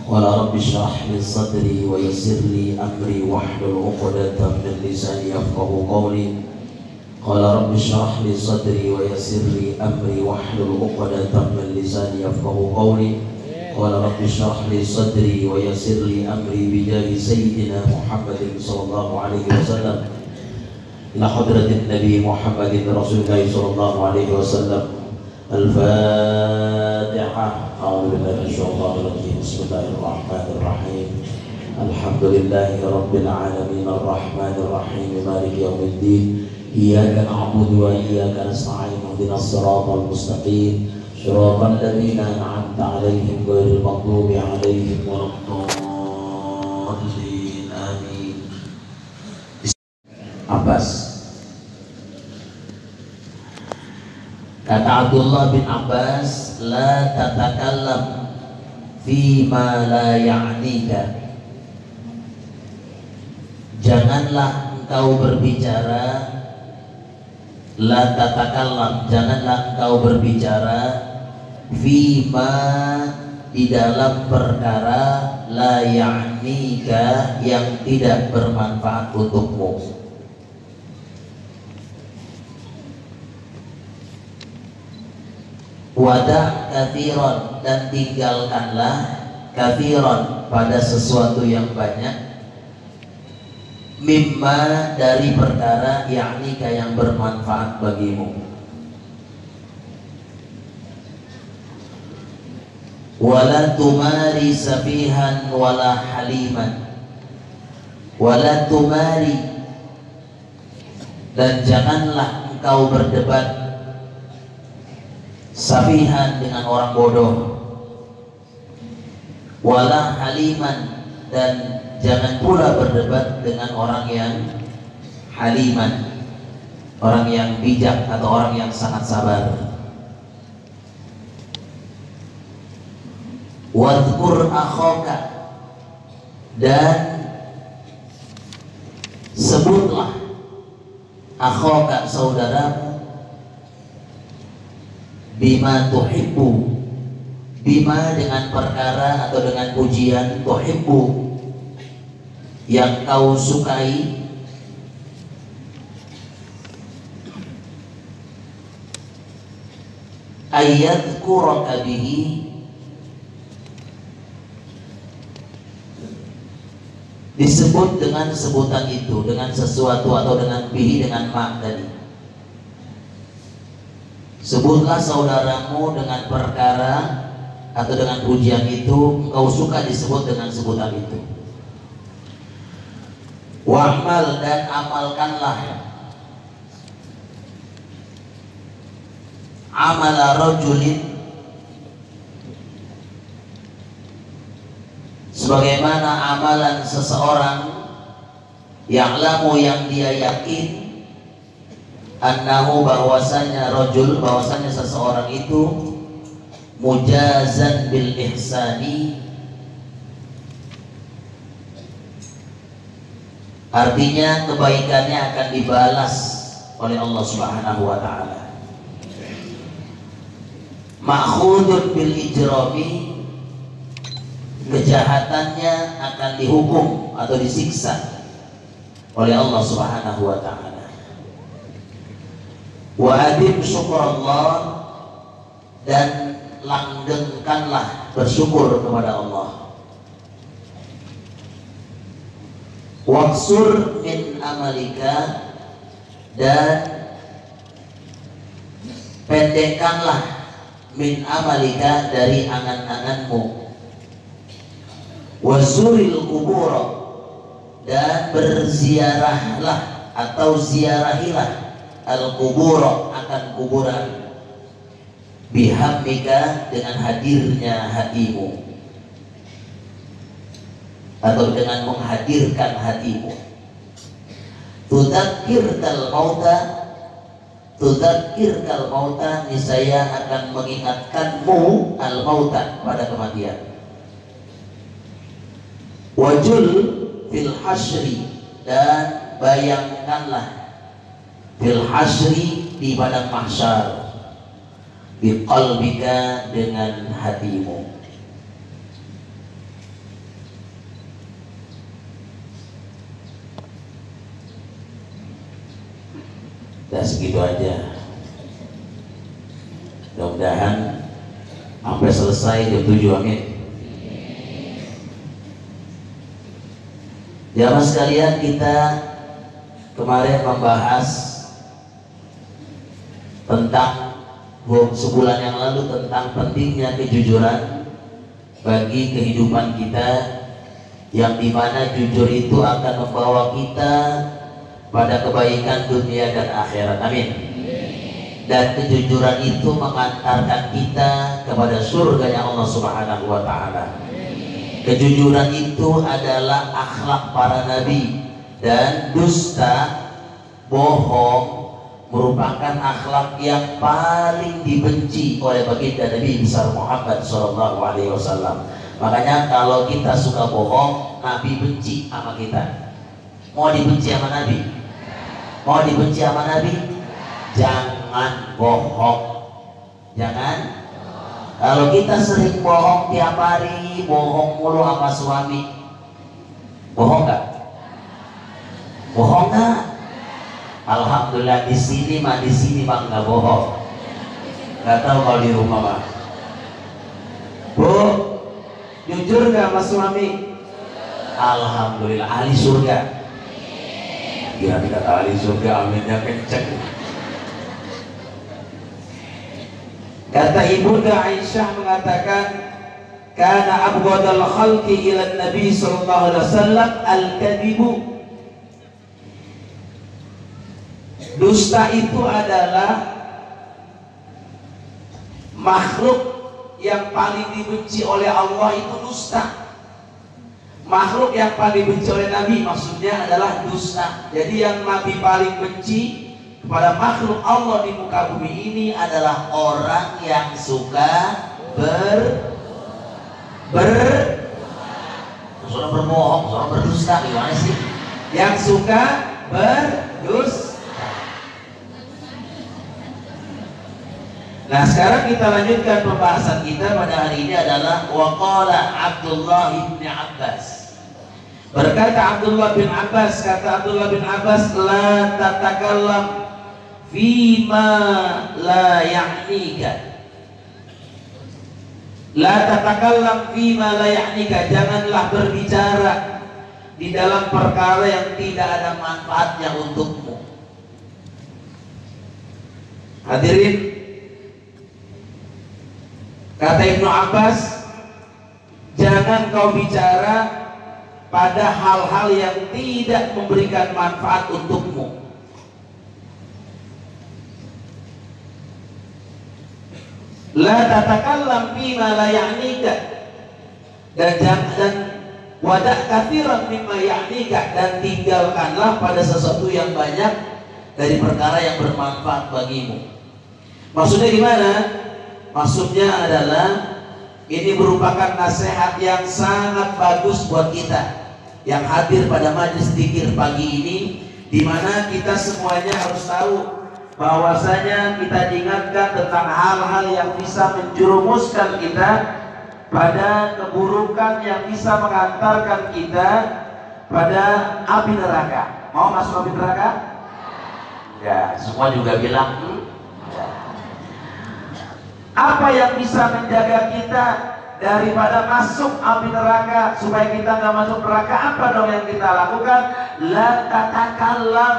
قال رب اشرح لي صدري ويسر لي أمري واحلل عقدة من لساني يفقهوا قولي. قال رب اشرح لي صدري ويسر لي أمري واحلل عقدة من لساني يفقهوا قولي. قال رب اشرح لي صدري ويسر لي أمري بجاه سيدنا محمد صلى الله عليه وسلم إلى حضرة النبي محمد رسول الله صلى الله عليه وسلم. الفاتحة. أعوذ بالله من الشيطان الرجيم. بسم الله الرحمن الرحيم. الحمد لله رب العالمين الرحمن الرحيم مالك يوم الدين. إياك نعبد وإياك نستعين اهدنا الصراط المستقيم صراط الذين أنعمت عليهم غير المغضوب عليهم ولا الضالين آمين. Abbas. Kata Abdullah bin Abbas, la tatakallam fima la ya'nika. Janganlah engkau berbicara, la tatakallam, janganlah engkau berbicara fima, di dalam perkara la ya'nika, yang tidak bermanfaat untukmu. Wada' kathiron, dan tinggalkanlah kathiron, pada sesuatu yang banyak, mimma, dari perkara ya'nika, yang bermanfaat bagimu. Wala tumari safihan wala haliman, wala tumari, dan janganlah engkau berdebat safihan, dengan orang bodoh, wala haliman, dan jangan pula berdebat dengan orang yang haliman, orang yang bijak atau orang yang sangat sabar. Wadhkur akhaka, dan sebutlah akhaka, saudaramu, bima tuhibbu, bima, dengan perkara atau dengan pujian, tuhibbu, yang kau sukai, ayyadhkuraka bihi, disebut dengan sebutan itu, dengan sesuatu atau dengan bihi, dengan ma tadi. Sebutlah saudaramu dengan perkara atau dengan pujian itu, engkau suka disebut dengan sebutan itu. Wa'mal, dan amalkanlah amala rajulin, sebagaimana amalan seseorang, ya'lamu, yang dia yakin, annahu, bahwasanya rajul, bahwasanya seseorang itu, mujazan bil ihsani, artinya kebaikannya akan dibalas oleh Allah Subhanahu wa taala. Ma'khudun bil ijrami, kejahatannya akan dihukum atau disiksa oleh Allah Subhanahu wa taala. Wa adim syukurallah, dan langgengkanlah bersyukur kepada Allah. Waqsur min amalika, dan pendekkanlah min amalika, dari angan-anganmu. Wazuril kubur, dan berziarahlah atau ziarahilah al-kubur, akan kuburan, bihamika, dengan hadirnya hatimu atau dengan menghadirkan hatimu. Tudzakirkal mauta, tudzakirkal mauta, niscaya akan mengingatkanmu al mauta, pada kematian. Wajul fil hasyri, dan bayangkanlah fil hasyri, di padang mahsyar, biqalbika, dengan hatimu. Udah segitu aja. Mudah-mudahan sampai selesai jam 7, amin. Jamaah sekalian, kita kemarin membahas tentang sebulan yang lalu tentang pentingnya kejujuran bagi kehidupan kita, yang dimana jujur itu akan membawa kita pada kebaikan dunia dan akhirat, amin. Dan kejujuran itu mengantarkan kita kepada surganya Allah Subhanahu wa Ta'ala. Kejujuran itu adalah akhlak para nabi, dan dusta, bohong merupakan akhlak yang paling dibenci oleh baginda Nabi besar Muhammad SAW. Makanya kalau kita suka bohong, Nabi benci sama kita. Mau dibenci sama Nabi? Mau dibenci sama Nabi? Jangan bohong. Jangan. Kalau kita sering bohong tiap hari, bohong mulu sama suami, bohong nggak? Bohong nggak? Alhamdulillah di sini mah nggak bohong. Nggak tahu kalau di rumah mah. Bu, jujur nggak sama suami? Alhamdulillah, ahli surga. Ya tidak ahli surga, aminnya kenceng. Kata Ibunda Aisyah mengatakan, kana abghadal khalqi ila Nabi sallallahu alaihi wasallam al-kadhibu. Dusta itu adalah makhluk yang paling dibenci oleh Allah, itu dusta. Makhluk yang paling dibenci oleh Nabi maksudnya adalah dusta. Jadi yang Nabi paling benci pada makhluk Allah di muka bumi ini adalah orang yang suka berbohong, seorang berdusta. Gimana sih? Yang suka berdusta. Nah, sekarang kita lanjutkan pembahasan kita pada hari ini adalah waqala Abdullah bin Abbas. Berkata Abdullah bin Abbas, kata Abdullah bin Abbas, la tatakallam fima la ya'nika. La tatakallam fima la ya'nika, janganlah berbicara di dalam perkara yang tidak ada manfaatnya untukmu. Hadirin, kata Ibnu Abbas, jangan kau bicara pada hal-hal yang tidak memberikan manfaat untukmu. La tatakallam fima la ya'nika, dan wadah katsiran mimma ya'nika, dan tinggalkanlah pada sesuatu yang banyak dari perkara yang bermanfaat bagimu. Maksudnya gimana? Maksudnya adalah ini merupakan nasihat yang sangat bagus buat kita yang hadir pada majelis dzikir pagi ini, di mana kita semuanya harus tahu bahwasanya kita diingatkan tentang hal-hal yang bisa menjerumuskan kita pada keburukan yang bisa mengantarkan kita pada api neraka. Mau masuk api neraka? Ya, semua juga bilang ya. Apa yang bisa menjaga kita daripada masuk api neraka supaya kita nggak masuk neraka? Apa dong yang kita lakukan? La tatakallam,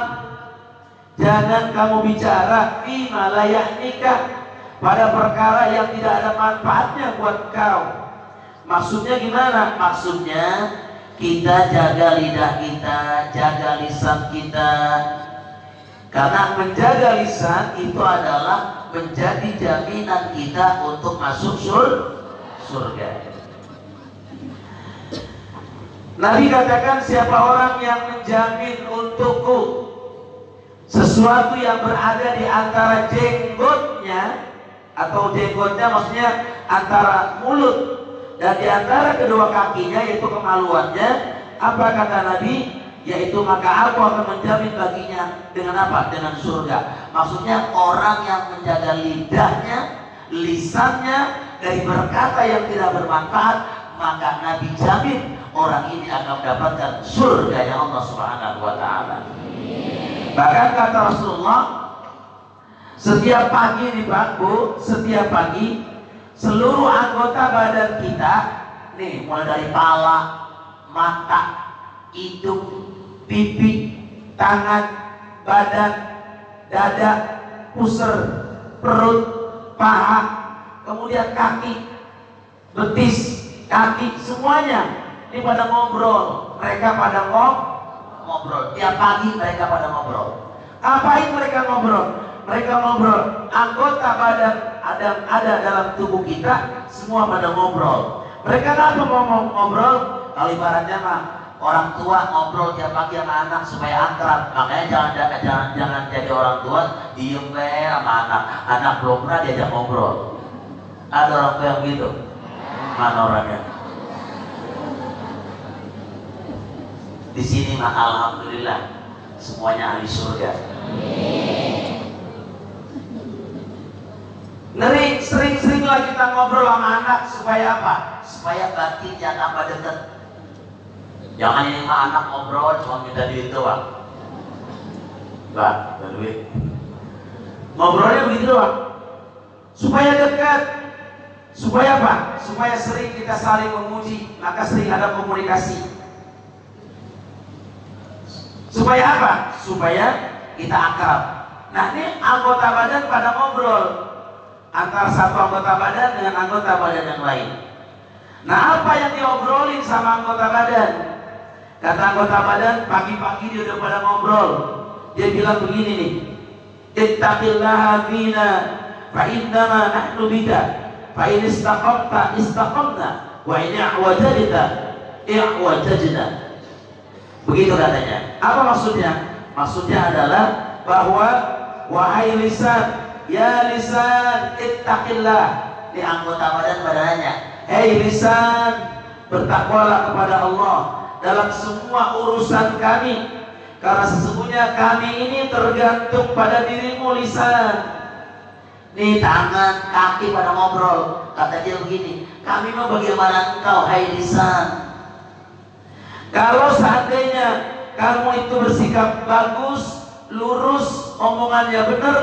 jangan kamu bicara fima la ya'nika, pada perkara yang tidak ada manfaatnya buat kau. Maksudnya gimana? Maksudnya kita jaga lidah kita, jaga lisan kita, karena menjaga lisan itu adalah menjadi jaminan kita untuk masuk surga. Nabi katakan, siapa orang yang menjamin untukku sesuatu yang berada di antara jenggotnya, atau jenggotnya maksudnya antara mulut dan di antara kedua kakinya, yaitu kemaluannya, apa kata Nabi? Yaitu maka aku akan menjamin baginya dengan apa? Dengan surga. Maksudnya orang yang menjaga lidahnya, lisannya dari berkata yang tidak bermanfaat, maka Nabi jamin orang ini akan mendapatkan surga yang Allah Subhanahu wa Ta'ala. Bahkan kata Rasulullah, Setiap pagi nih Pak, Bu, setiap pagi seluruh anggota badan kita nih, mulai dari kepala, mata, hidung, pipi, tangan, badan, dada, pusar, perut, paha, kemudian kaki, betis, kaki, semuanya ini pada ngobrol. Mereka pada ngobrol. Tiap pagi mereka pada ngobrol. Apain mereka ngobrol? Mereka ngobrol. Anggota badan ada dalam tubuh kita semua pada ngobrol. Mereka apa ngomong ngobrol? Kalau ibaratnya mah orang tua ngobrol tiap pagi sama anak supaya akrab. Makanya jangan jadi orang tua diem sama anak. Anak belum pernah diajak ngobrol. Ada orang tua yang gitu? Mana orangnya? Di sini mah alhamdulillah semuanya ahli surga. Ngeri, sering-seringlah kita ngobrol sama anak supaya apa? Supaya batinnya tambah dekat. Jangan ini mah anak ngobrol cuma minta duit doang. Mbak, duit. Ngobrolnya begitu doang. Supaya dekat. Supaya apa? Supaya sering kita saling memuji, maka sering ada komunikasi. Supaya apa? Supaya kita akrab. Nah, ini anggota badan pada ngobrol antara satu anggota badan dengan anggota badan yang lain. Nah, apa yang diobrolin sama anggota badan? Kata anggota badan, pagi-pagi dia udah pada ngobrol. Dia bilang begini nih, ittaqillaha fina fa innama nahnu bika fa in istaqamta istaqamna wa in i'wajadta i'wajadna. Begitu katanya. Apa maksudnya? Maksudnya adalah bahwa wahai lisan, ya lisan ittaqillah. Ini anggota badan badannya. Hei lisan, bertakwalah kepada Allah dalam semua urusan kami, karena sesungguhnya kami ini tergantung pada dirimu lisan. Nih tangan, kaki pada ngobrol. Kata dia begini, kami mau bagaimana engkau hai lisan? Kalau seandainya kamu itu bersikap bagus, lurus, omongannya benar,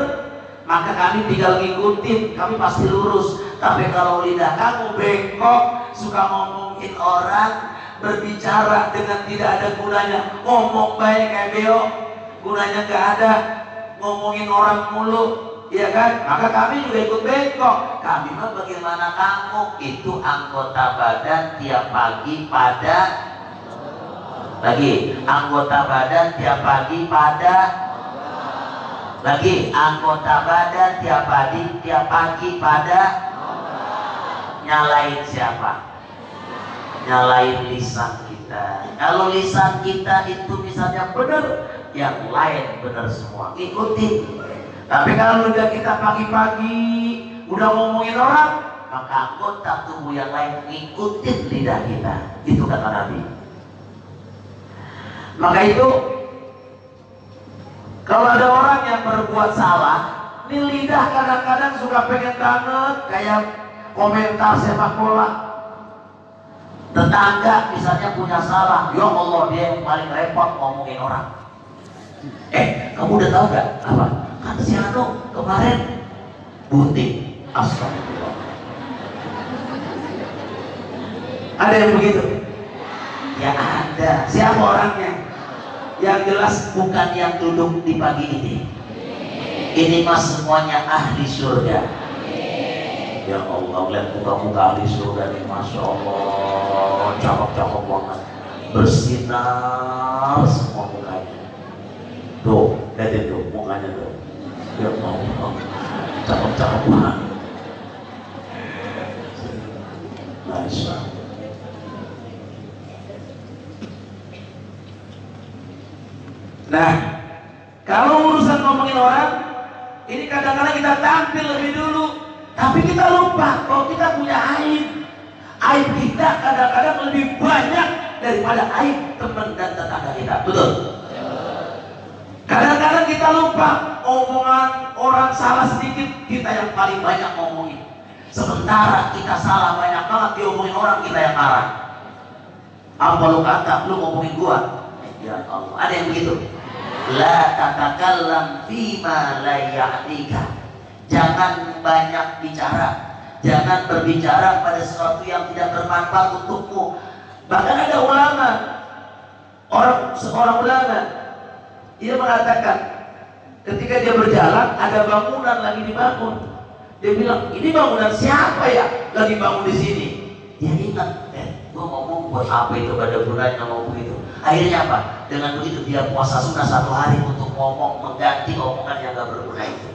maka kami tinggal ngikutin, kami pasti lurus. Tapi kalau lidah kamu bengkok, suka ngomongin orang, berbicara dengan tidak ada gunanya, ngomong baik kayak beo, gunanya gak ada, ngomongin orang mulu, ya kan? Maka kami juga ikut bengkok. Kami mah bagaimana kamu? Itu anggota badan tiap pagi pada lagi, anggota badan tiap pagi pada lagi, anggota badan tiap pagi pada nyalain siapa? Nyalain lisan kita. Kalau lisan kita itu misalnya benar, yang lain benar semua, ikutin. Tapi kalau udah kita pagi-pagi udah ngomongin orang, maka anggota tubuh yang lain ngikutin lidah kita. Itu kata Nabi. Maka itu kalau ada orang yang berbuat salah, ini lidah kadang-kadang suka pengen banget kayak komentar sepak bola. Tetangga misalnya punya salah, ya Allah dia yang paling repot ngomongin orang. Kamu udah tahu gak apa? Kan si Anu kemarin bunting, astagfirullah. Ada yang begitu? Ya ada. Siapa orangnya? Yang jelas bukan yang duduk di pagi ini. Ini mas semuanya ahli surga. Ya Allah, lihat muka-muka ahli surga nih, masya Allah, cakep-cakep banget, bersinar semua mukanya. Tuh, lihat itu mukanya tuh. Ya Allah, cakep-cakep banget. Masya Allah. Nah, kalau urusan ngomongin orang, ini kadang-kadang kita tampil lebih dulu, tapi kita lupa kalau kita punya aib. Aib kita kadang-kadang lebih banyak daripada aib teman dan tetangga kita. Betul? Kadang-kadang kita lupa omongan orang salah sedikit, kita yang paling banyak ngomongin. Sementara kita salah banyak banget, diomongin orang, kita yang marah. Apa lu kata, lu ngomongin gua? Ya Allah, ada yang begitu. La tatakallam fima la ya'nika. Jangan banyak bicara, jangan berbicara pada sesuatu yang tidak bermanfaat untukmu. Bahkan ada ulama, seorang ulama, dia mengatakan ketika dia berjalan ada bangunan lagi dibangun. Dia bilang, ini bangunan siapa ya lagi bangun di sini? Dia ingat, gua ngomong buat apa itu, pada gunanya ngomong begitu. Akhirnya apa? Dengan begitu dia puasa sunnah 1 hari untuk ngomong mengganti omongan yang gak berguna itu.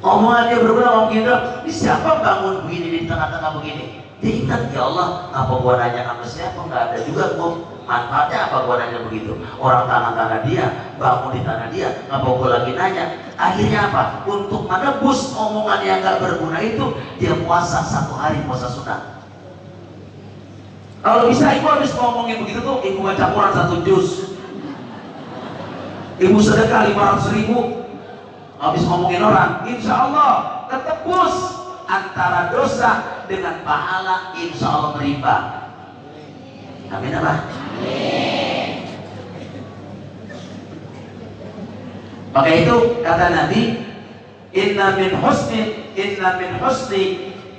Omongan dia berguna, ngomong gitu, ini siapa bangun begini di tengah-tengah begini? Dia ingat, ya Allah, apa gua nanya sama siapa? Nggak ada juga gua, manfaatnya apa gua nanya begitu? Orang tanah-tanah dia, bangun di tanah dia, ngapa gua lagi nanya? Akhirnya apa? Untuk menebus omongan yang gak berguna itu, dia puasa 1 hari puasa sunnah. Kalau bisa ibu habis ngomongin begitu tuh, ibu baca Quran 1 juz, ibu sedekah 500.000, habis ngomongin orang, insya Allah ketebus antara dosa dengan pahala, insya Allah melimpah. Amin apa? Maka itu kata Nabi, inna min husni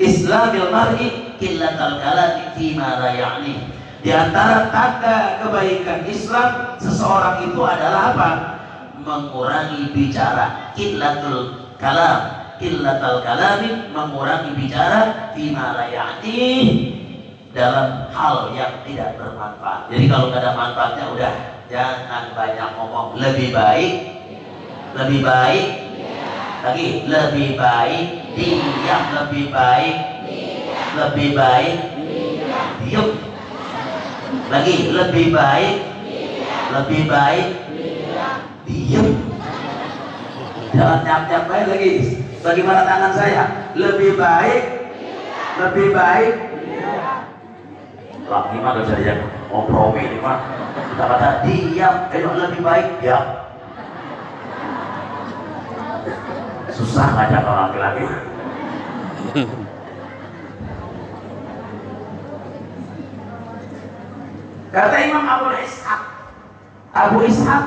islamil mar'i qillatul kalami fima la ya'ni. Di antara tanda kebaikan Islam seseorang itu adalah apa? Mengurangi bicara. Qillatul kalami, mengurangi bicara fima la ya'ni, dalam hal yang tidak bermanfaat. Jadi kalau nggak ada manfaatnya udah jangan banyak ngomong. Lebih baik lagi, lebih baik diam, lebih baik diam lagi, lebih baik diam. Jangan nyap-nyap baik lagi. Bagaimana tangan saya? Lebih baik lah, gimana bisa dia kompromi ini mah? Kata-kata diam, lebih baik diam. Susah ngajak orang laki-laki. Kata Imam Abu Ishaq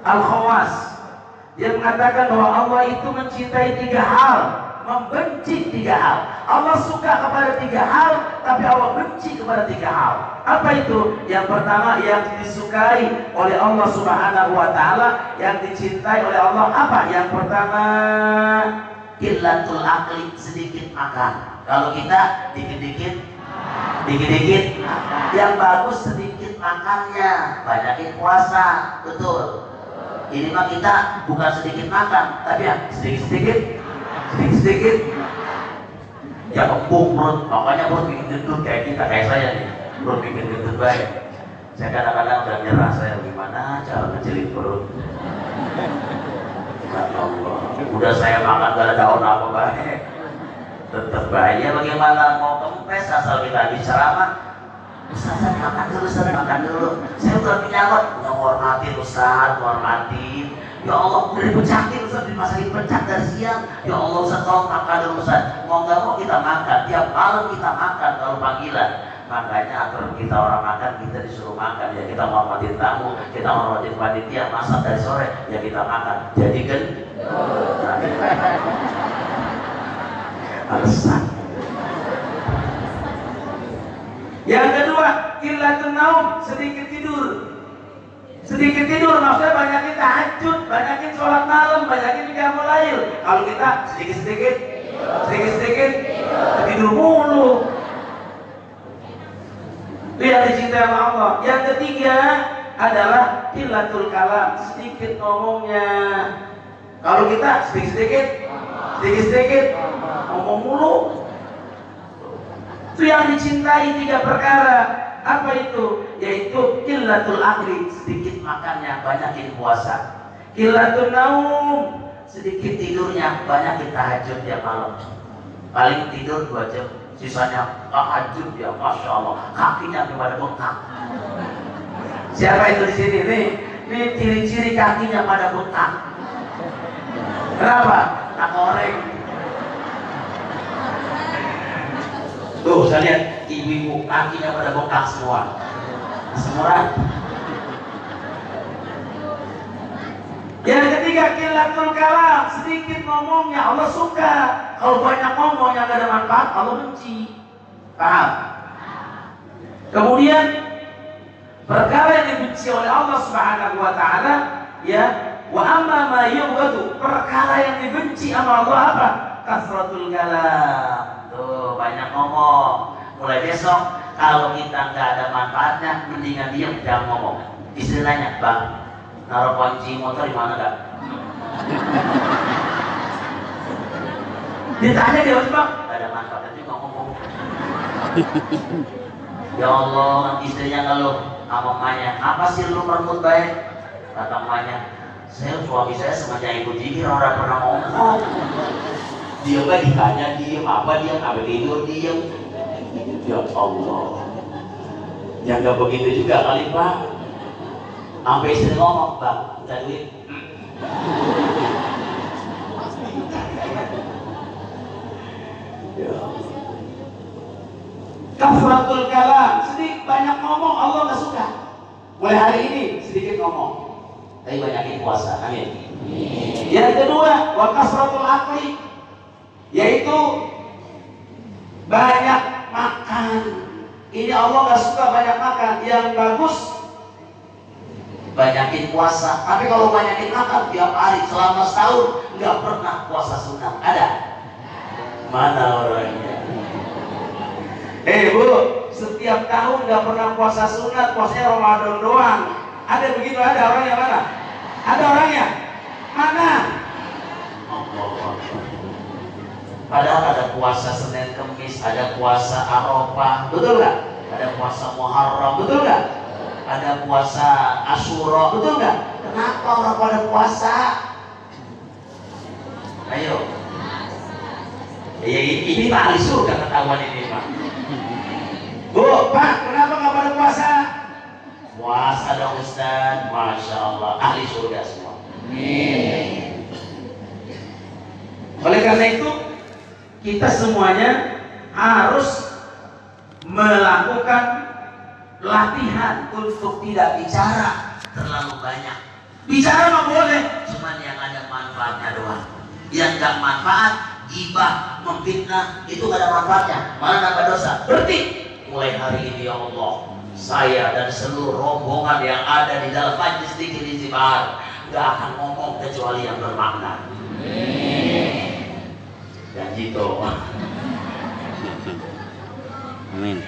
Al-Khawas, dia mengatakan bahwa Allah itu mencintai 3 hal, membenci 3 hal. Allah suka kepada 3 hal, tapi Allah benci kepada 3 hal. Apa itu? Yang pertama, yang disukai oleh Allah Subhanahu wa Ta'ala, yang dicintai oleh Allah apa? Yang pertama, qillatul akli, sedikit makan. Kalau kita dikit-dikit, yang bagus sedikit makannya, banyakin puasa, betul. Ini mah kita bukan sedikit makan, tapi ya sedikit-sedikit, ya kembung perut, makanya perut bikin gendut kayak kita, kayak saya nih, perut bikin gendut baik. Saya kadang-kadang udah nyerah, saya gimana cara ngecilin perut. Ya Allah, udah saya makan gak ada daun apa baik, tetap baik. Ya bagaimana mau kempes asal kita habis ceramah. Ustaz makan dulu. Saya udah menyawat, menghormatin Ustaz, menghormatin. Ya Allah, udah dipecahin Ustaz, dimasakin pecah dari siang. Ya Allah Ustaz, tolong makan dulu Ustaz. Mau nggak mau kita makan, tiap malam kita makan kalau panggilan. Makanya aturan kita orang makan, kita disuruh makan. Ya kita menghormatin tamu, kita menghormatin panitia, masak dari sore, ya kita makan. Jadi kan alasan. Yang kedua, qillatul naum, sedikit tidur. Sedikit tidur maksudnya banyakin tahajud, banyakin sholat malam, banyakin qiyamul lail. Kalau kita sedikit-sedikit tidur mulu. Itu yang dicintai sama Allah. Yang ketiga adalah qillatul kalam, sedikit ngomongnya. Kalau kita sedikit-sedikit ngomong mulu. Itu yang dicintai 3 perkara. Apa itu? Yaitu qillatul akli, sedikit makannya, banyakin puasa. Qillatul naum, sedikit tidurnya, banyakin tahajud tiap malam. Paling tidur 2 jam, sisanya tahajud ya, masya Allah, kakinya pada bengkak. Siapa itu di sini? Nih ciri-ciri kakinya pada bengkak. Kenapa? Nak goreng. Tuh, saya lihat ibu-ibu kakinya pada bengkak semua. Yang ketiga, qillatul kalam, sedikit ngomongnya Allah suka. Kalau banyak ngomong yang gak ada manfaat, Allah benci. Paham? Kemudian perkara yang dibenci oleh Allah Subhanahu wa taala, ya, wa amma ma yubghadu, perkara yang dibenci sama Allah apa? Kasratul kalam. Tuh, banyak ngomong. Mulai besok kalau kita nggak ada manfaatnya, mendingan diam, jangan ngomong. Istri nanya, "Bang, naruh kunci motor di mana enggak?" Ditanya dia, "Bang, nggak ada manfaatnya juga ngomong." Ya Allah, istrinya ngeluh sama emaknya, "Apa sih lu merebut baik?" Kata emaknya, suami saya semenjak ibu jikir orang pernah ngomong. Dia mah ditanya diem, apa dia nggak tidur diem. Ya Allah, ya nggak begitu juga kali Pak. Sampai istri ngomong, "Bang, minta duit." Ya. Kasratul kalam, sedikit banyak ngomong Allah nggak suka. Mulai hari ini sedikit ngomong, tapi banyakin puasa. Amin. Yang kedua, wa kasratul akli, yaitu banyak makan. Ini Allah nggak suka banyak makan. Yang bagus banyakin puasa. Tapi kalau banyakin makan tiap hari selama setahun nggak pernah puasa sunat, ada? Mana orangnya? Bu, setiap tahun nggak pernah puasa sunat, puasanya Ramadan doang. Ada begitu? Ada orangnya mana? Ada orangnya? Mana? Padahal ada puasa Senin Kemis, ada puasa Arafah, betul nggak? Ada puasa Muharram, betul nggak? Ada puasa Asyura, betul nggak? Kenapa orang pada puasa? Ayo. Ya, ini Pak ahli surga ketahuan ini Pak. Bu, Pak, kenapa nggak pada puasa? Puasa dong Ustaz, Masya Allah, ahli surga semua. Oleh karena itu, kita semuanya harus melakukan latihan untuk tidak bicara terlalu banyak. Bicara mah boleh, cuman yang ada manfaatnya doang. Yang gak manfaat, gibah, memfitnah, itu gak ada manfaatnya, malah nambah dosa. Berarti mulai hari ini ya Allah, saya dan seluruh rombongan yang ada di dalam majlis Dzikir Istighfar gak akan ngomong kecuali yang bermakna. Dan gitu. Amin.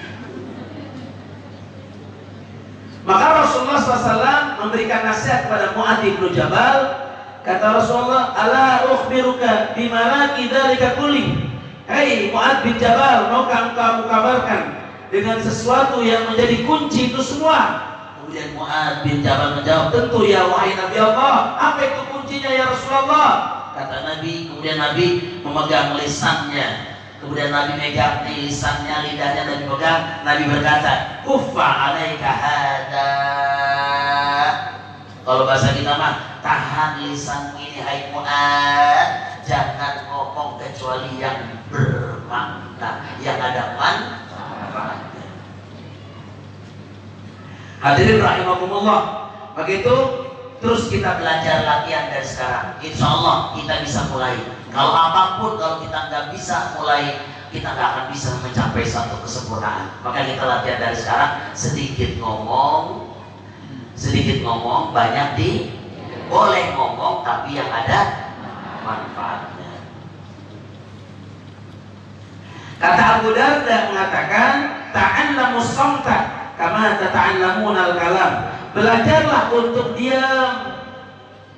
Maka Rasulullah SAW memberikan nasihat kepada Mu'adz bin Jabal. Kata Rasulullah, "Ala ukhbiruka bimalaki dzalika kulli." Hei Mu'adz bin Jabal, maukah kamu kabarkan dengan sesuatu yang menjadi kunci itu semua? Kemudian Mu'adz bin Jabal menjawab, "Tentu ya wahai Nabi Allah." "Apa itu kuncinya ya Rasulullah?" Kata Nabi. Kemudian Nabi memegang lisannya. Kemudian Nabi megang lisannya, lidahnya Nabi pegang. Nabi berkata, "Kuffa alaika hada." Kalau bahasa kita mah, tahan lisanmu ini hai Mu'adz, jangan ngomong kecuali yang bermakna, yang ada manfaatnya. Hadirin rahimakumullah. Begitu. Terus kita belajar latihan dari sekarang. Insya Allah kita bisa mulai. Kalau apapun, kalau kita nggak bisa mulai, kita nggak akan bisa mencapai satu kesempurnaan. Maka kita latihan dari sekarang. Sedikit ngomong, banyak boleh ngomong, tapi yang ada manfaatnya. Kata Abu Darda mengatakan, "Ta'allamus samta kama tata'allamuna al-kalam." Belajarlah untuk diam,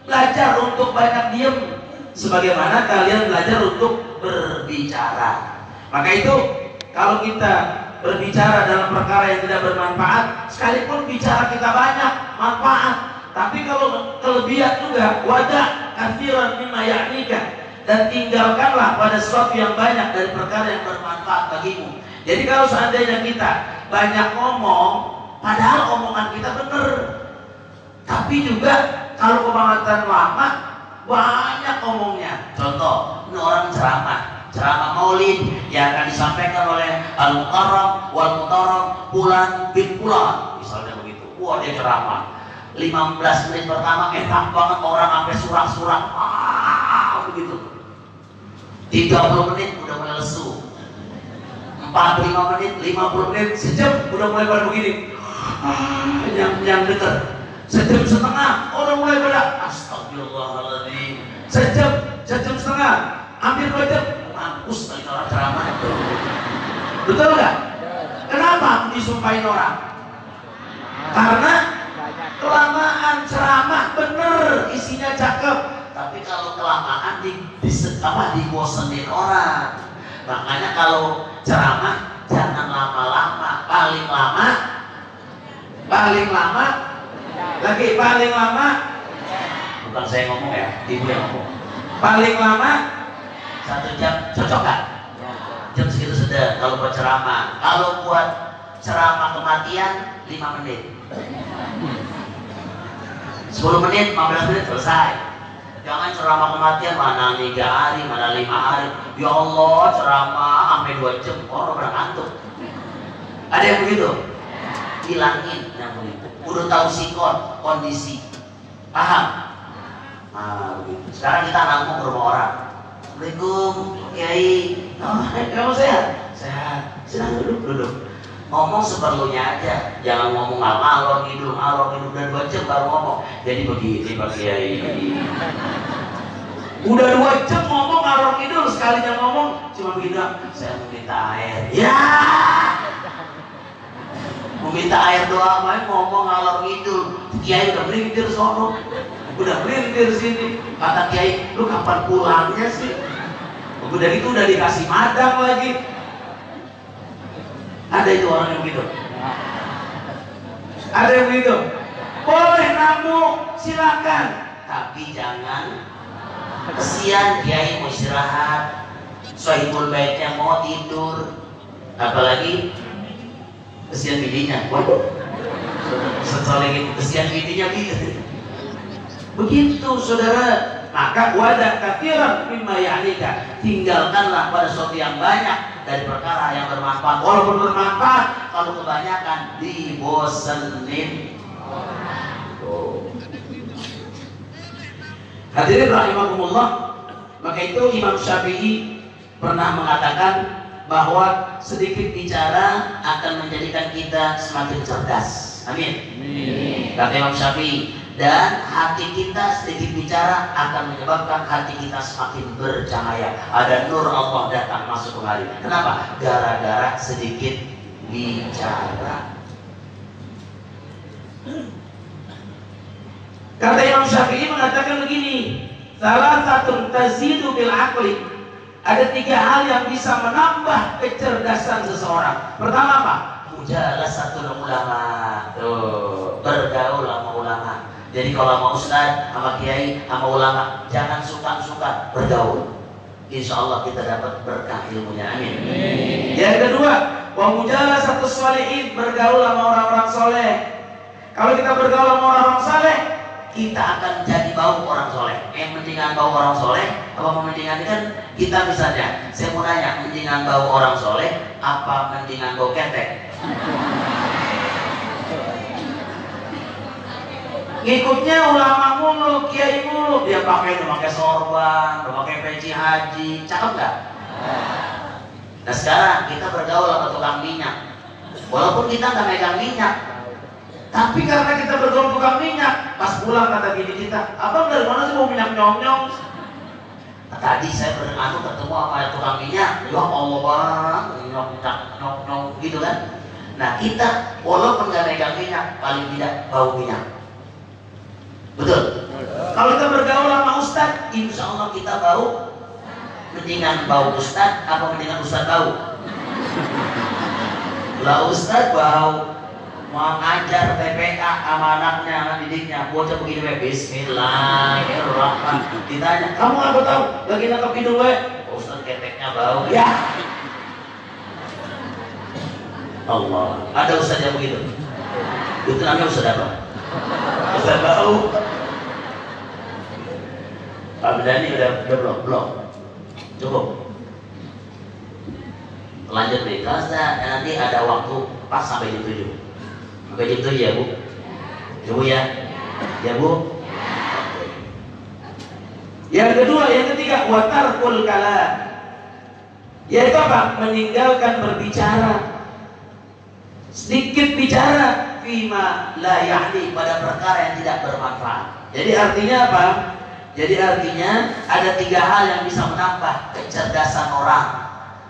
belajar untuk banyak diam, sebagaimana kalian belajar untuk berbicara. Maka itu, kalau kita berbicara dalam perkara yang tidak bermanfaat, sekalipun bicara kita banyak manfaat, tapi kalau kelebihan juga, wadah katsiran mimma ya'nika, dan tinggalkanlah pada sesuatu yang banyak dari perkara yang bermanfaat bagimu. Jadi kalau seandainya kita banyak ngomong, padahal omongan kita benar, tapi juga kalau kebangatan lama banyak ngomongnya. Contoh, ini orang ceramah maulid yang akan disampaikan oleh Al-Mukarram wal Mutarram Fulan bin Fulan, misalnya begitu. Wah, dia ceramah 15 menit pertama enak banget, orang sampai surak-surak, begitu. 30 menit udah mulai lesu. 45 menit, 50 menit, sejam udah mulai pada begini. Yang denger. Sejam setengah orang mulai pada astagfirullahaladzim. Sejam setengah, hampir 2 jam. Mampus kali orang ceramah itu. Betul nggak? Kenapa disumpahin orang? Karena kelamaan ceramah, bener isinya cakep. Tapi kalau kelamaan dibosenin orang. Makanya kalau ceramah jangan lama-lama, paling lama bukan saya ngomong ya, ibu yang ngomong, paling lama 1 jam, cocok kan? Jam segitu sudah kalau buat ceramah. Kalau buat ceramah kematian 5 menit, 10 menit, 15 menit selesai. Jangan ceramah kematian mana 3 hari, mana 5 hari. Ya Allah, ceramah sampai 2 jam, orang udah ngantuk. Ada yang begitu? Hilangin yang begitu. Udah tahu sikon, kondisi, paham? Nah, begitu. Sekarang kita nanggung ke rumah orang. Assalamualaikum, Kiai. Kamu sehat? Sehat. Silahkan duduk. Ngomong seperlunya aja, jangan ngomong ngalor ngidul dan 2 jam baru ngomong. Jadi begini Pak Kiai. Udah 2 jam ngomong ngalor ngidul, sekalinya ngomong cuma begini, saya mau minta air. Ya. Mau minta air doang, main ngomong ngalor ngidul. Kiai udah melintir sono, udah melintir sini. Kata Kiai, lu kapan pulangnya sih? Udah gitu udah dikasih madang lagi. Ada itu orang yang begitu? Ada yang begitu? Boleh namu, silakan. Tapi jangan kesian Kiai mau istirahat, Sohibul Baitnya mau tidur, apalagi kesian bidinya. Waduh, setelah kesian bidinya gitu. Begitu saudara. Maka wadah kafiran mimma ya'nika, tinggalkanlah pada sesuatu yang banyak dari perkara yang bermanfaat. Walaupun bermanfaat, kalau kebanyakan dibosenin. Hadirin rahimakumullah. Maka itu Imam Syafi'i pernah mengatakan bahwa sedikit bicara akan menjadikan kita semakin cerdas. Amin. Kata Imam Syafi'i. Dan hati kita sedikit bicara akan menyebabkan hati kita semakin bercahaya. Ada nur Allah datang masuk kembali. Kenapa? Gara-gara sedikit bicara. Kata Imam Syafi'i mengatakan begini, salah satu tazidu bil aqli. Ada 3 hal yang bisa menambah kecerdasan seseorang. Pertama apa? Mujalasatul ulama. Tuh, bergaul sama ulama. Jadi kalau mau ustaz, sama kiai, sama ulama, jangan suka-suka bergaul. Insya Allah kita dapat berkah ilmunya. Amin. Yang kedua, wa mujalasatus sholihin, bergaul sama orang-orang soleh. Kalau kita bergaul sama orang-orang soleh, kita akan jadi bau orang soleh. Mendingan bau orang soleh, apa mendingan kan kita misalnya, saya mau nanya, mendingan bau orang soleh, apa mendingan bau ketek? Ngikutnya ulama mulu, kiai mulu, dia udah pakai sorban, udah pakai peci haji, cakep nggak? Nah sekarang kita bergaul sama tukang minyak, walaupun kita nggak megang minyak, tapi karena kita bergaul tukang minyak, pas pulang kata bini kita, abang dari mana sih mau minyak nyong-nyong? Nah, tadi saya ketemu sama tukang minyak, ya Allah bang, nyong-nyong gitu kan? Nah kita walaupun nggak megang minyak, paling tidak bau minyak. Betul. Kalau kita bergaul sama ustad, insya Allah kita bau. Mendingan bau ustad, apa mendingan ustad bau? Lah ustad bau, mau ngajar TPA sama anaknya, anak didiknya, bocah begini, Bismillahirrahmanirrahim. Ditanya, kamu apa tahu? Lagi nangkep hidung gue. Ustad keteknya bau. Ya. Allah. Ada ustad yang begitu. Itu namanya ustad apa? Ustad bau. Pak Bidani udah belum? Cukup. Lanjut nih, nanti ada waktu pas sampai jam 7. Sampai jam 7 ya Bu? Ya Bu ya? Ya Bu. Yang kedua, yang ketiga, watarkul kalam, yaitu apa? Meninggalkan berbicara, sedikit bicara, fima la yahdi, pada perkara yang tidak bermanfaat. Jadi artinya apa? Jadi artinya ada 3 hal yang bisa menambah kecerdasan orang.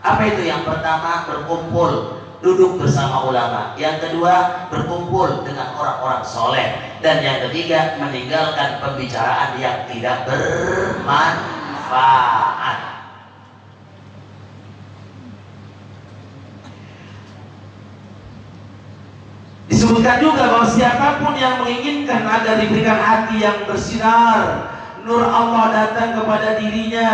Apa itu? Yang pertama, berkumpul, duduk bersama ulama. Yang kedua, berkumpul dengan orang-orang soleh. Dan yang ketiga, meninggalkan pembicaraan yang tidak bermanfaat. Disebutkan juga bahwa siapapun yang menginginkan agar diberikan hati yang bersinar, nur Allah datang kepada dirinya,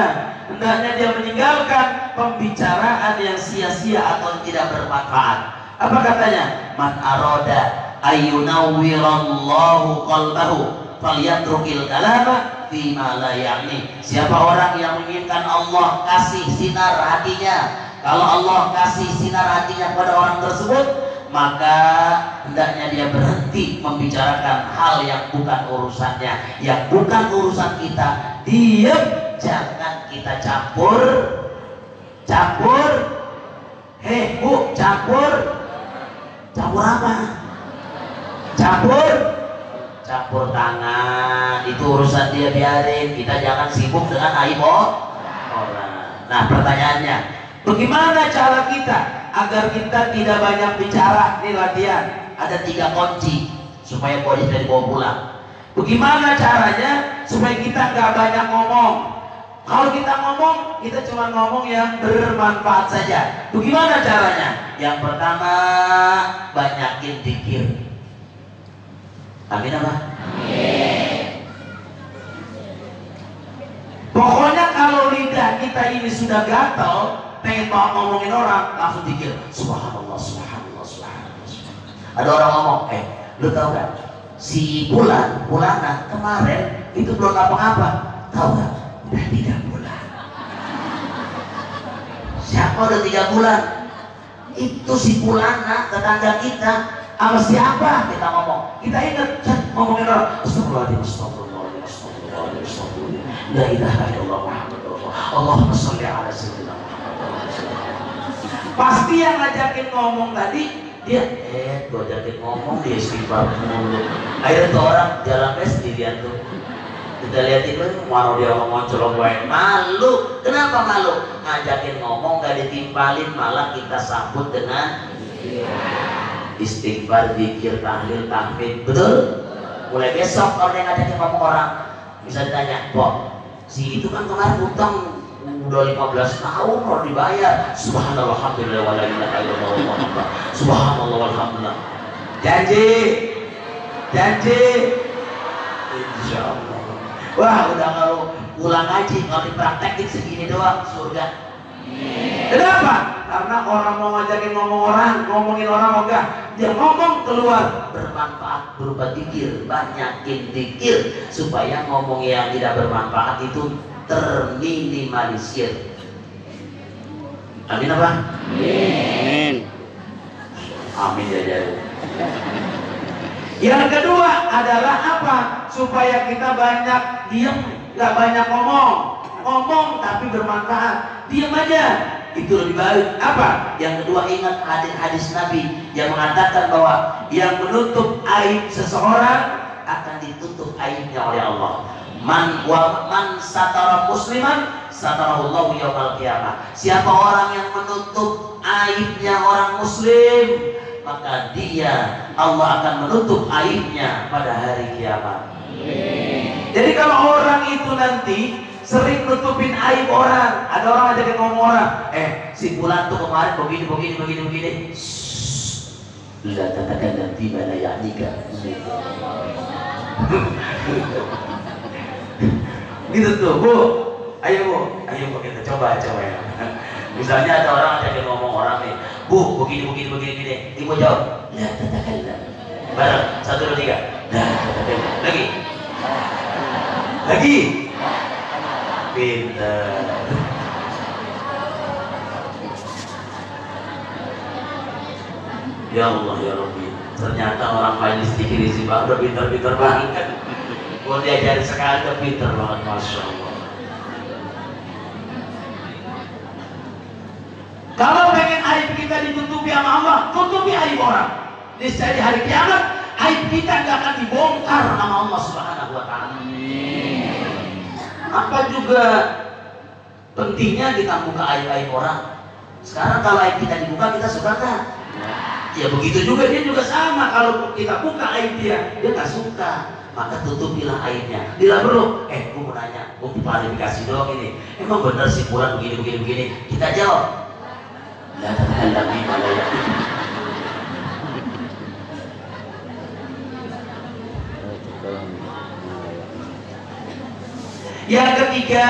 hendaknya dia meninggalkan pembicaraan yang sia-sia atau tidak bermanfaat. Apa katanya? Man arada ayyunawwirallahu qalbahu falyatrukil kalama fima la ya'ni. Siapa orang yang menginginkan Allah kasih sinar hatinya, kalau Allah kasih sinar hatinya pada orang tersebut, maka hendaknya dia berhenti membicarakan hal yang bukan urusannya, yang bukan urusan kita. Diam, jangan kita campur. Hei Bu, campur apa? Campur tangan, itu urusan dia, biarin. Kita jangan sibuk dengan aib orang. Nah, pertanyaannya, bagaimana cara kita agar kita tidak banyak bicara? Ini latihan. Ada 3 kunci supaya boleh dari bawa pulang. Bagaimana caranya supaya kita nggak banyak ngomong? Kalau kita ngomong, kita cuma ngomong yang bermanfaat saja. Bagaimana caranya? Yang pertama, banyakin zikir. Amin apa? Amin. Pokoknya kalau lidah kita ini sudah gatal, pengen mau ngomongin orang, langsung zikir. Subhanallah, subhanallah, subhanallah, subhanallah. Ada orang ngomong, lu tahu gak? Si Bulana kemarin itu belum apa-apa. Tahu gak? Udah 3 bulan. Siapa udah 3 bulan? Itu si Bulana, tetangga kita. Sama siapa kita ngomong? Kita ingat ngomongin orang. Astagfirullahaladzim, astagfirullahaladzim, astagfirullahaladzim, astagfirullahaladzim. La ilaha illallah Muhammadur Rasulullah. Allahumma sholli ala sayyidina Muhammad. Pasti yang ngajakin ngomong tadi dia, gua ajakin ngomong dia istighfar mulu. Akhirnya tuh orang jalannya sendirian tuh. Kita lihat itu, mau dia ngomong colok baik, malu. Kenapa malu? Ngajakin ngomong gak ditimpalin, malah kita sambut dengan istighfar, zikir, tahlil, tahmid. Betul? Mulai besok kalau dia ngajakin ngomong orang, bisa ditanya, kok si itu kan kemarin utang udah 15 tahun kalau dibayar. Subhanallah, alhamdulillah, wa la ilaha illallah, subhanallah, alhamdulillah. Janji insyaallah. Wah, udah kalau pulang ngaji, kalau dipraktekin segini doang surga. Kenapa? Karena orang mau ngajakin ngomongin orang enggak, dia ngomong keluar bermanfaat berupa zikir, banyakin zikir supaya ngomong yang tidak bermanfaat itu terminimalisir. Amin apa? Amin. Amin ya jari. Yang kedua adalah apa? Supaya kita banyak diam, nggak banyak ngomong tapi bermanfaat. Diam aja, itu lebih baik. Apa? Yang kedua, ingat hadis Nabi yang mengatakan bahwa yang menutup aib seseorang akan ditutup aibnya oleh Allah. Man satara musliman satarahullahu yaumal qiyamah. Siapa orang yang menutup aibnya orang muslim, maka dia, Allah akan menutup aibnya pada hari kiamat. Jadi kalau orang itu nanti sering nutupin aib orang, ada orang aja ngomong orang, si Fulan tuh kemarin begini. La tatakallam fi ma la ya'nika. Gitu tuh, Bu. Ayo kita coba ya. Misalnya ada orang aja ngomong orang nih, Bu, begini. Ibu jawab, la tatakallam. Bareng, 1, 2, 3. La tatakallam. Lagi. Pintar. Ya Allah ya Rabbi. Ternyata orang majelis zikir Zimbabwe udah pinter-pinter banget. Gue diajari sekali udah pinter banget, masya Allah. Kalau pengen aib kita ditutupi sama Allah, tutupi aib orang. Niscaya di hari kiamat aib kita nggak akan dibongkar sama Allah Subhanahu wa Ta'ala. Apa juga pentingnya kita buka aib-aib orang? Sekarang kalau aib kita dibuka, kita suka nggak? Ya begitu juga, dia juga sama. Kalau kita buka aib dia nggak suka. Maka tutupilah aibnya. Bila perlu, gue mau nanya, gue klarifikasi doang ini. Emang bener sih Fulan begini. Kita jawab. La ta'lam bima la ya'lam. Yang ketiga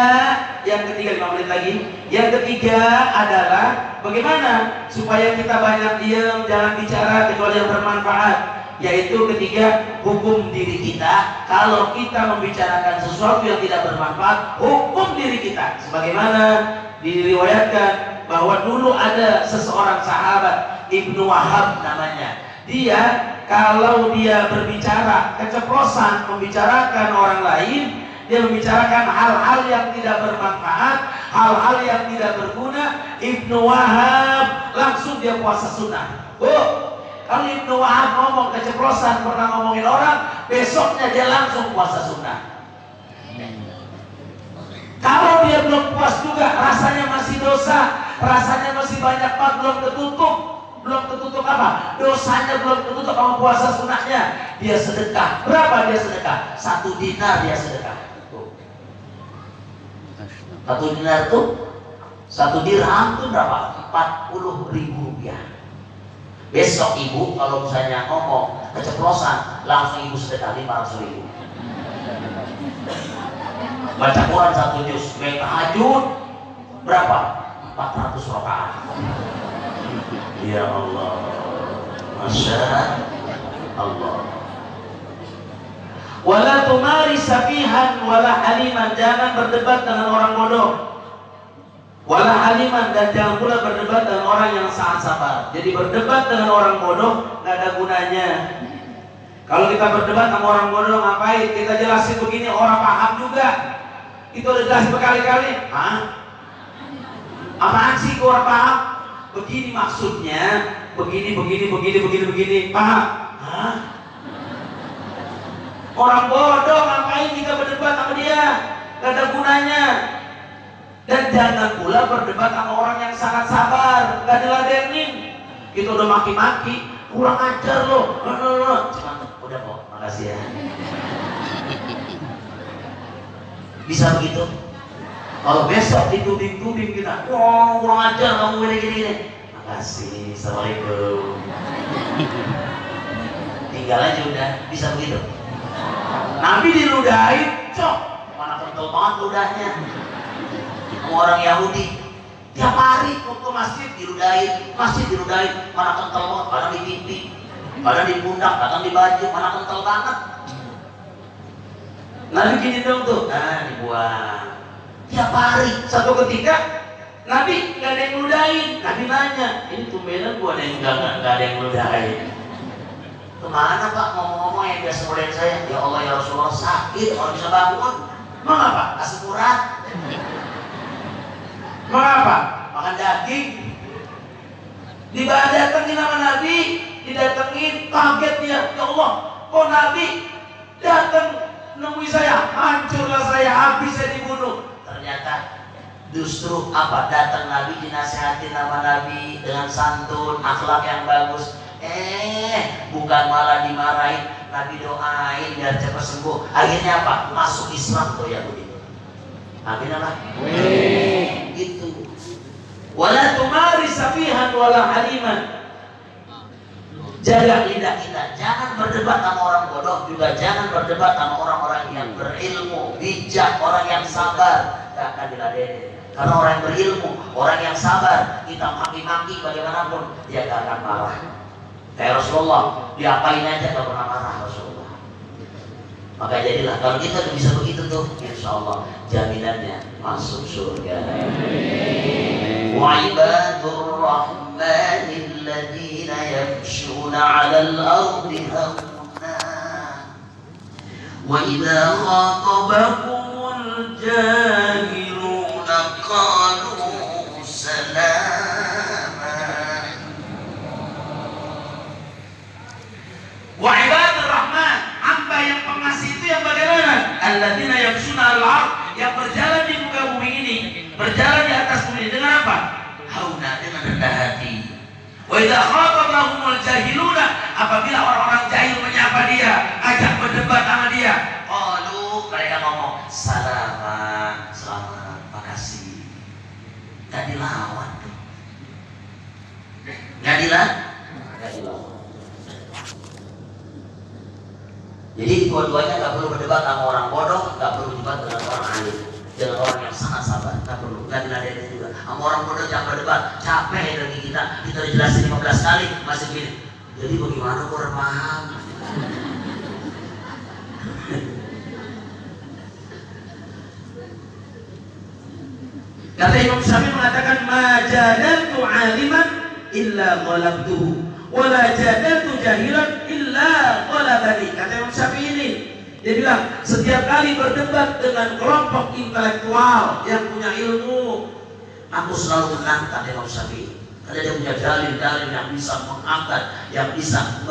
5 menit lagi. Yang ketiga adalah bagaimana supaya kita banyak diam, jangan bicara kecuali yang bermanfaat. Yaitu ketiga, hukum diri kita. Kalau kita membicarakan sesuatu yang tidak bermanfaat, hukum diri kita. Sebagaimana diriwayatkan bahwa dulu ada seseorang sahabat, Ibnu Wahab namanya. Dia kalau dia berbicara keceplosan membicarakan orang lain, dia membicarakan hal-hal yang tidak bermanfaat, hal-hal yang tidak berguna, Ibnu Wahab langsung dia puasa sunnah. Kalau Ibnu Wahab ngomong keceplosan pernah ngomongin orang, besoknya dia langsung puasa sunnah. Kalau dia belum puas juga, rasanya masih dosa, rasanya masih banyak banget belum ketutup apa? Dosanya belum ketutup sama puasa sunnahnya. Dia sedekah. Berapa dia sedekah? 1 dinar dia sedekah. 1 dinar tuh 1 dirham tuh berapa? 40.000 rupiah. Besok ibu kalau misalnya ngomong keceplosan, langsung ibu sedekah 500.000. Baca Quran 1 juz, tahajud berapa? 400 rakaat. Ya Allah, masya Allah. Wala tumari safihan wala haliman, jangan berdebat dengan orang bodoh. Wala haliman, dan jangan pula berdebat dengan orang yang sangat sabar. Jadi berdebat dengan orang bodoh nggak ada gunanya. Kalau kita berdebat sama orang bodoh ngapain? Kita jelasin begini, orang paham juga. Itu udah jelas berkali-kali. Hah? Apaan sih orang paham? Begini maksudnya, begini. Paham? Hah? Orang bodoh ngapain kita berdebat sama dia? Gak ada gunanya. Dan jangan pula berdebat sama orang yang sangat sabar, gak diladenin. Kita udah maki-maki, kurang ajar loh. Cuman udah kok, makasih ya. Bisa begitu? Kalau besok dituding-tuding kita, kurang ajar kamu gini. Makasih, assalamualaikum. Tinggal aja udah, bisa begitu. Nabi diludahin, cok, mana kental banget ludahnya. Orang Yahudi tiap hari waktu masjid diludahin, mana kental banget, kadang di pipi, kadang di pundak, kadang di baju, mana kental banget. Nabi gini dong tuh, dibuang. Tiap hari, satu ketika Nabi nggak ada yang ngeludahin. Nabi nanya, ini tumbenan gua ada yang nggak ada yang ngeludahin. Kemana Pak ngomong-ngomong yang biasa ngeludahin saya? Ya Allah ya Rasulullah, sakit, orang bisa bangun. Mengapa? Asam urat. Mengapa? Makan daging. Didatengin sama Nabi, didatengin, kaget dia. Ya Allah, kok Nabi datang nemui saya, hancurlah saya, habis saya dibunuh. Ternyata justru apa? Datang Nabi, dinasihatin sama Nabi dengan santun, akhlak yang bagus. Bukan malah dimarahin. Nabi doain biar cepat sembuh. Akhirnya apa? Masuk Islam tuh Yahudi. Amin apa? Gitu. Wala tumari safihan wala haliman. Jaga lidah kita. Jangan berdebat sama orang bodoh, juga jangan berdebat sama orang-orang yang berilmu, bijak, orang yang sabar. Gak akan diladenin. Karena orang yang berilmu, orang yang sabar, kita maki-maki bagaimanapun, dia gak akan marah. Kayak Rasulullah, diapain aja gak pernah marah Rasulullah. Maka jadilah kalau kita bisa begitu tuh, insya Allah jaminannya masuk surga. Wa ibadur rahmanil alladziina yamshuuna 'alal ardi hauna wa idza khatabahumul jaahiluuna qalu salama. Wa ibadur rahman, hamba yang pengasih itu yang bagaimana? Alladziina yamshuuna 'alal ardi, yang berjalan di muka bumi ini, berjalan di atas bumi ini dengan apa? Hauna, dengan rendah hati. Wa idza khatabahumul jahiluna, apabila orang-orang jahil menyapa dia, ajak berdebat sama dia, qalu, mereka ngomong salama, selamat, makasih. Enggak dilawan tuh. Enggak dilawan. Jadi dua-duanya nggak perlu berdebat sama orang bodoh, nggak perlu debat dengan orang alim, dengan orang yang sangat sabar, nggak perlu. Nggak diladenin juga. Sama orang bodoh jangan berdebat, capek energi kita udah jelasin 15 kali masih begini. Jadi bagaimana kok orang paham? Kata Imam Syafi'i mengatakan, ma jadaltu 'aliman illa ghalabtuhu wala jadaltu jahilan illa ghalabani. Kata Imam Syafi'i ini, dia bilang setiap kali berdebat dengan kelompok intelektual yang punya ilmu, aku selalu menang. Kata Imam Syafi'i, karena dia punya dalil-dalil yang bisa mengangkat, yang bisa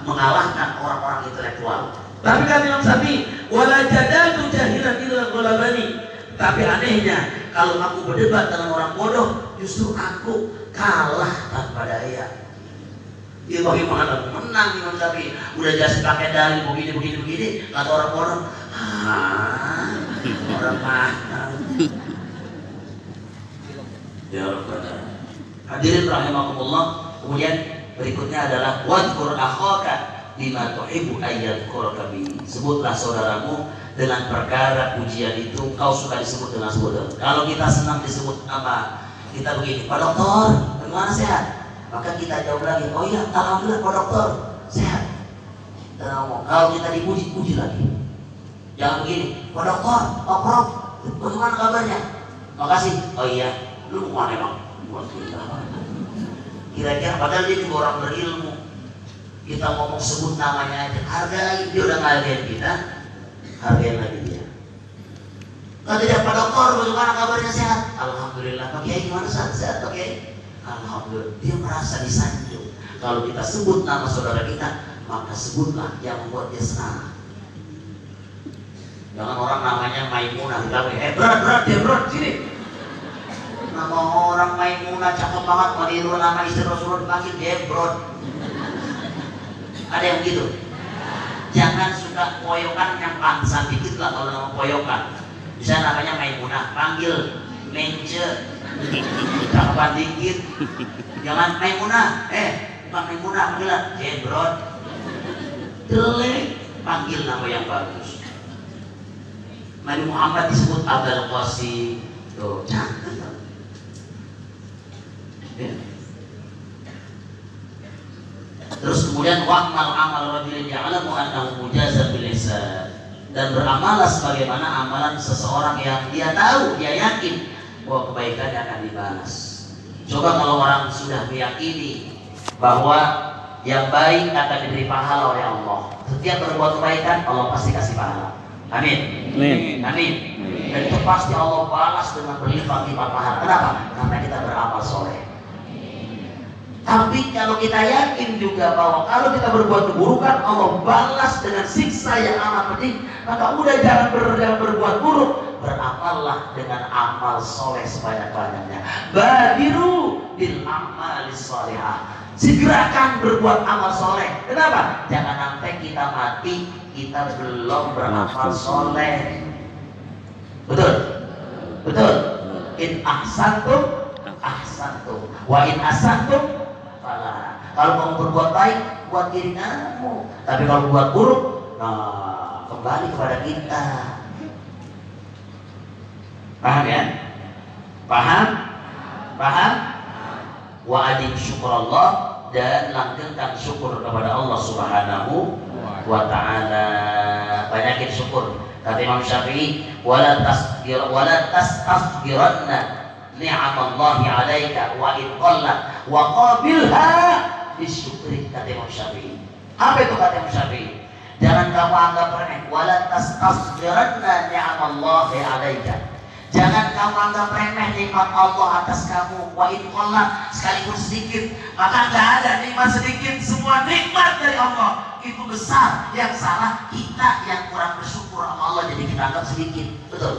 mengalahkan orang-orang intelektual. Tapi kata Imam Syafi'i, wala jadaltu jahilan illa ghalabani. Tapi anehnya, kalau aku berdebat dengan orang bodoh, justru aku kalah tanpa daya. Dia bagaimana menang Imam Syafi'i? Udah jelas pakai dalil begini. Kata orang-orang, orang mana? Ya Rabbana. Hadirin rahimakumullah. Kemudian berikutnya adalah wadhkur akhaka bima tuhibbu ayyadhkuraka bihi. Sebutlah saudaramu dengan perkara pujian itu kau suka disebut dengan saudara. Kalau kita senang disebut nama, kita begini, Pak Dokter, bagaimana sehat? Maka kita jawab lagi, oh iya, alhamdulillah Pak Dokter, sehat. Kalau kita dipuji, puji lagi. Jangan begini, Pak Dokter, Pak Prof, bagaimana kabarnya? Makasih, oh iya, lu mau emang? Kira-kira padahal dia juga orang berilmu. Kita ngomong sebut namanya aja, hargai, dia udah ngargain kita, hargain lagi dia. Kata dia, Pak Dokter, bagaimana kabarnya, sehat? Alhamdulillah. Pak Kiai gimana, sehat Pak Kiai? Alhamdulillah. Dia merasa disanjung. Kalau kita sebut nama saudara kita, maka sebutlah yang membuat dia senang. Jangan orang namanya Maimunah, berat dia berat sini. Nama orang Maimunah cakep banget, meniru nama istri Rasulullah dipanggil dia berat. Ada yang begitu? Jangan suka poyokan yang pangsan dikit lah kalau nama poyokan. Bisa namanya Maimunah, panggil Mence, cakepan dikit. Jangan Maimunah, bukan Maimunah, panggilan Jebrot, jelek, panggil nama yang bagus. Nabi Muhammad disebut Abdul Qasim, tuh cakep. Ya. Terus kemudian wa'mal amal rajulin ya'lamu annahu mujazab bil ihsan, dan beramalah sebagaimana amalan seseorang yang dia tahu, dia yakin bahwa kebaikannya akan dibalas. Coba kalau orang sudah meyakini bahwa yang baik akan diberi pahala oleh Allah, setiap berbuat kebaikan Allah pasti kasih pahala. Amin. Amin. Dan itu pasti Allah balas dengan berlipat-lipat pahala. Kenapa? Karena kita beramal soleh. Tapi kalau kita yakin juga bahwa kalau kita berbuat keburukan Allah balas dengan siksa yang amat pedih, maka udah jangan berbuat buruk, beramallah dengan amal soleh sebanyak-banyaknya. Badiru bil amalis solehah, segerakan berbuat amal soleh. Kenapa? Jangan sampai kita mati kita belum beramal soleh. Betul? Betul? In ahsantum ahsantum wa in ahsantum. Kalau kamu berbuat baik buat diri kamu, tapi kalau buat buruk, nah kembali kepada kita. Paham ya? Paham? Wa adim syukurallah, dan langgengkan syukur kepada Allah Subhanahu wa ta'ala. Banyakin syukur. Kata Imam Syafi'i, wala tasghir, wala tasghfiranna ni'amallahi 'alaika wa in qallat wa qabilha bisyukri, kata Imam Syafi'i. Apa itu kata Imam Syafi'i? Jangan kamu anggap remeh. Wala tastasghiranna ni'amallahi 'alaika. Jangan kamu anggap remeh nikmat Allah atas kamu. Wa in qallat, sekalipun sedikit. Maka nggak ada nikmat sedikit, semua nikmat dari Allah itu besar. Yang salah kita yang kurang bersyukur sama Allah, jadi kita anggap sedikit. Betul?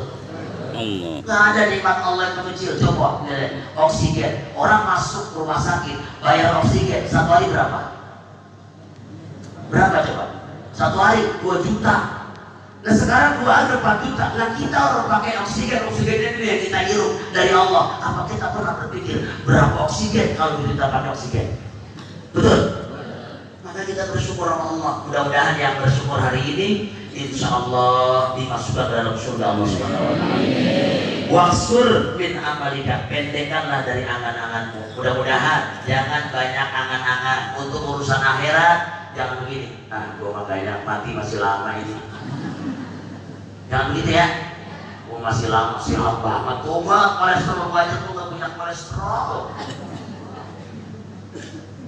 Allah. Nggak ada nikmat Allah yang kecil. Coba lihat oksigen. Orang masuk rumah sakit bayar oksigen satu hari berapa? Berapa coba? Satu hari 2 juta. Nah sekarang 2 hari 4 juta. Lah kita orang pakai oksigen, oksigen itu yang kita hirup dari Allah. Apa kita pernah berpikir berapa oksigen kalau kita pakai oksigen? Betul? Maka kita bersyukur sama Allah. Mudah-mudahan yang bersyukur hari ini insya Allah dimasukkan dalam surga Allah Subhanahu wa taala. Waksur min amalika, pendekkanlah dari angan-anganmu. Mudah-mudahan jangan banyak angan-angan untuk urusan akhirat. Jangan begini. Nah, gua makanya mati masih lama ini. Jangan begitu ya. Gua masih lama, sehat banget. Coba kolesterol aja tuh gak punya kolesterol.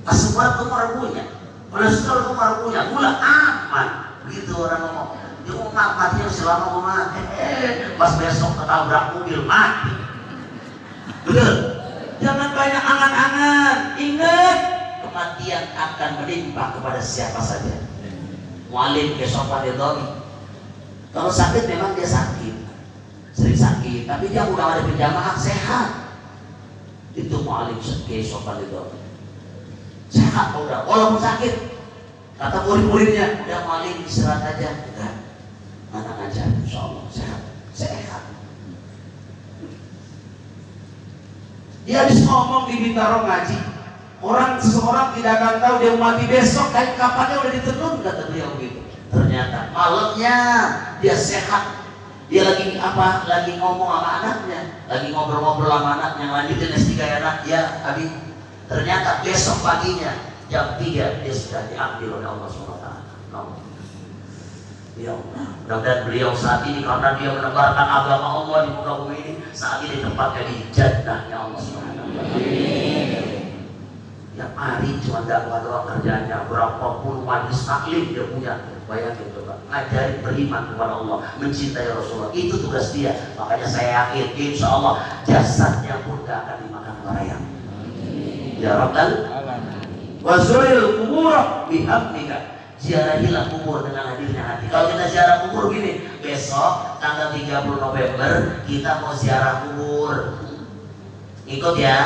Asam urat tuh baru punya. Kolesterol tuh baru punya. Gula aman. Begitu orang ngomong. Dia mau mati masih lama gua mati. Pas besok ketabrak mobil mati. Betul. Jangan banyak angan-angan. Ingat, kematian akan menimpa kepada siapa saja. Mu'alim kesopan ridhani. Kalau sakit memang dia sakit, sering sakit, tapi dia udah ada berjamaah sehat. Itu mu'alim kesopan ridhani. Sehat udah, walaupun sakit. Kata murid-muridnya, udah mu'alim istirahat aja. Enggak, anak aja, insya Allah sehat. Dia habis ngomong di Bintaro ngaji. Seseorang tidak akan tahu dia mati besok, kayak kapannya udah ditenun, kata beliau gitu. Ternyata malamnya dia sehat. Dia lagi ngomong sama anaknya, lagi ngobrol-ngobrol sama anaknya, lanjutin S3 anak, ya Abi. Ternyata besok paginya jam 3 dia sudah diambil oleh Allah SWT. Ya Allah, mudah-mudahan beliau saat ini karena dia menebarkan agama Allah di muka bumi ini, saat ini tempatnya di jannahnya Allah SWT. Yang hari cuma dakwah doang kerjanya, berapa puluh majlis taklim dia punya. Bayangin coba, ngajari beriman kepada Allah, mencintai Rasulullah, itu tugas dia. Makanya saya yakin insya Allah jasadnya pun gak akan dimakan melayang. Ya Rabbal Alamin. Wa zuril kubur bihamdika, ziarahilah kubur dengan hadirnya hati. Kalau kita ziarah kubur gini, besok tanggal 30 November kita mau ziarah kubur. Ikut ya.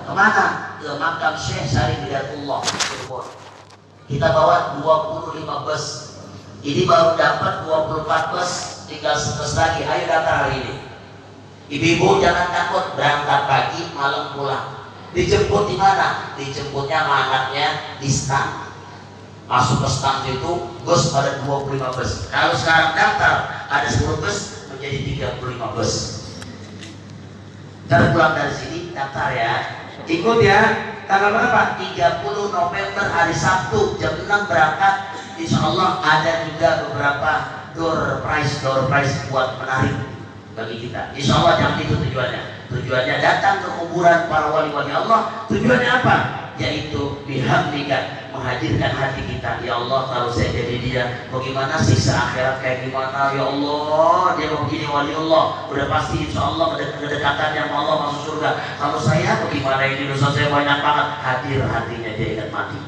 Kemana? Ke makam Syekh Syarif Hidayatullah. Kita bawa 25 bus. Ini baru dapat 24 bus, tinggal 11 lagi. Ayo daftar hari ini. Ibu-ibu jangan takut, berangkat pagi, malam pulang. Dijemput di mana? Dijemputnya sama anaknya di stand. Masuk ke stand itu, bus pada 25 bus. Kalau sekarang daftar, ada 10 bus, menjadi 35 bus. Cara pulang dari sini, daftar ya. Ikut ya. Tanggal berapa? 30 November hari Sabtu jam 6 berangkat. Insya Allah ada juga beberapa door prize buat menarik bagi kita. Insya Allah jangan itu tujuannya. Tujuannya datang ke kuburan para wali-wali Allah. Tujuannya apa? Yaitu bihamdika, menghadirkan hati kita. Ya Allah, kalau saya jadi dia, bagaimana siksa akhirat kayak gimana? Ya Allah, dia begini wali Allah, udah pasti insya Allah kedekatannya sama Allah masuk surga. Kalau saya bagaimana, ini dosa saya banyak banget. Hadir hatinya, dia ingat mati.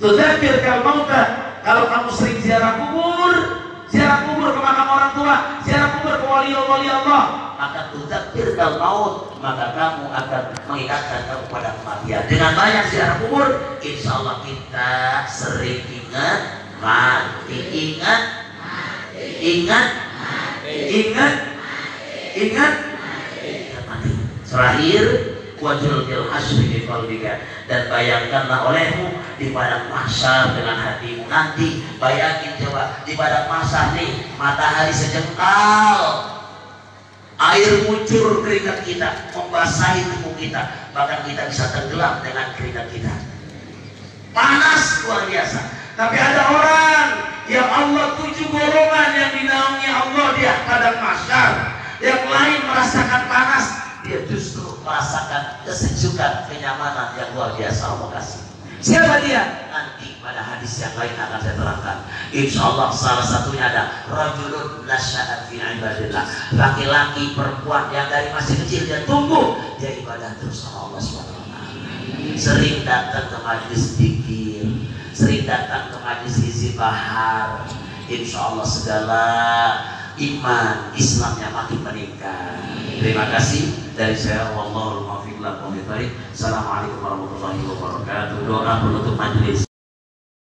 Tudzakir kal mauta, kalau kamu sering ziarah kubur ke makam orang tua, ziarah kubur ke wali Allah, maka tudzakir kal maut, maka kamu akan mengingatkan kamu pada kematian. Dengan banyak ziarah kubur, insya Allah kita sering ingat mati. Ingat mati. Terakhir, wajul bil hasri bi qalbika, dan bayangkanlah olehmu di padang mahsyar dengan hatimu. Nanti bayangin coba di padang mahsyar nih, matahari sejengkal, air muncul keringat kita, membasahi tubuh kita, bahkan kita bisa tenggelam dengan keringat kita. Panas luar biasa. Tapi ada orang yang Allah 7 golongan yang dinaungi Allah di padang mahsyar. Yang lain merasakan panas, dia justru merasakan kesejukan, kenyamanan yang luar biasa Allah kasih. Siapa dia? Nanti pada hadis yang lain akan saya terangkan. Insya Allah salah satunya ada rajulun nasya'a fi ibadillah, laki-laki perempuan yang dari masih kecil dia tumbuh dia ibadah terus sama Allah SWT. Sering datang ke majlis dzikir, sering datang ke majlis isi bahar. Insya Allah segala iman Islamnya makin meningkat. Terima kasih dari saya. Wallahul muwaffiq. Assalamualaikum warahmatullahi wabarakatuh. Doa penutup majelis.